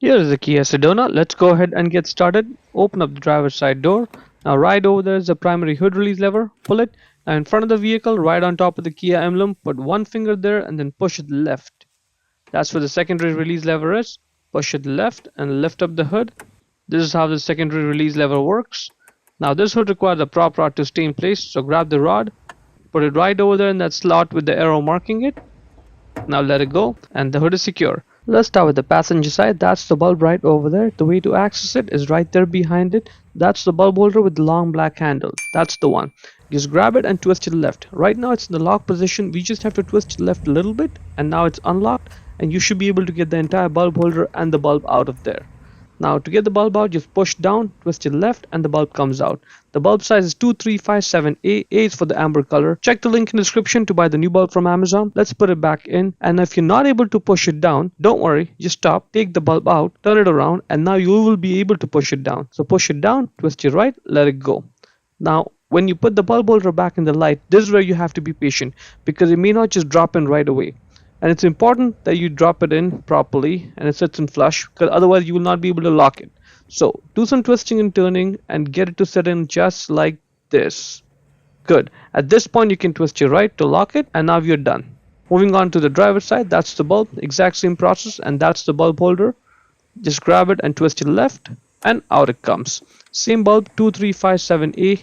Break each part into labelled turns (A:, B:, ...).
A: Here is the Kia Sedona. Let's go ahead and get started. Open up the driver's side door. Now right over there is the primary hood release lever. Pull it. Now in front of the vehicle, right on top of the Kia emblem, put one finger there and then push it left. That's where the secondary release lever is. Push it left and lift up the hood. This is how the secondary release lever works. Now this hood requires a prop rod to stay in place, so grab the rod, put it right over there in that slot with the arrow marking it. Now let it go and the hood is secure. Let's start with the passenger side. That's the bulb right over there. The way to access it is right there behind it. That's the bulb holder with the long black handle. That's the one. Just grab it and twist it left. Right now it's in the lock position. We just have to twist it left a little bit and now it's unlocked and you should be able to get the entire bulb holder and the bulb out of there. Now to get the bulb out, just push down, twist it left, and the bulb comes out. The bulb size is 2357A. A is for the amber color. Check the link in the description to buy the new bulb from Amazon. Let's put it back in. And if you're not able to push it down, don't worry. Just stop, take the bulb out, turn it around, and now you will be able to push it down. So push it down, twist it right, let it go. Now, when you put the bulb holder back in the light, this is where you have to be patient because it may not just drop in right away. And it's important that you drop it in properly and it sits in flush because otherwise you will not be able to lock it. So do some twisting and turning and get it to sit in just like this. Good. At this point you can twist your right to lock it and now you're done. Moving on to the driver's side, that's the bulb, exact same process, and that's the bulb holder. Just grab it and twist it left and out it comes. Same bulb, 2357A.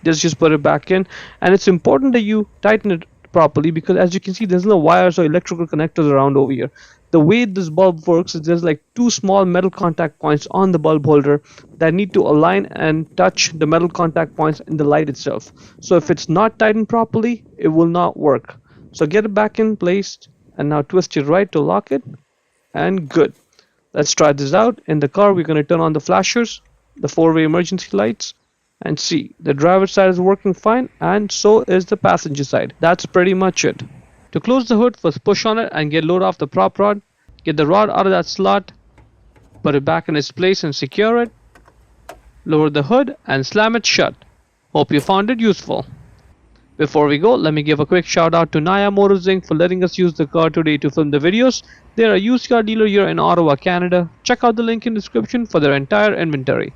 A: Just put it back in, and it's important that you tighten it properly because as you can see there's no wires or electrical connectors around over here. The way this bulb works is there's like two small metal contact points on the bulb holder that need to align and touch the metal contact points in the light itself. So if it's not tightened properly, it will not work. So get it back in place and now twist it right to lock it, and good. Let's try this out. In the car we're going to turn on the flashers, the four-way emergency lights, and see, the driver's side is working fine and so is the passenger side. That's pretty much it. To close the hood, first push on it and get load off the prop rod. Get the rod out of that slot, put it back in its place and secure it. Lower the hood and slam it shut. Hope you found it useful. Before we go, let me give a quick shout out to Naya Motors Inc. for letting us use the car today to film the videos. They are a used car dealer here in Ottawa, Canada. Check out the link in the description for their entire inventory.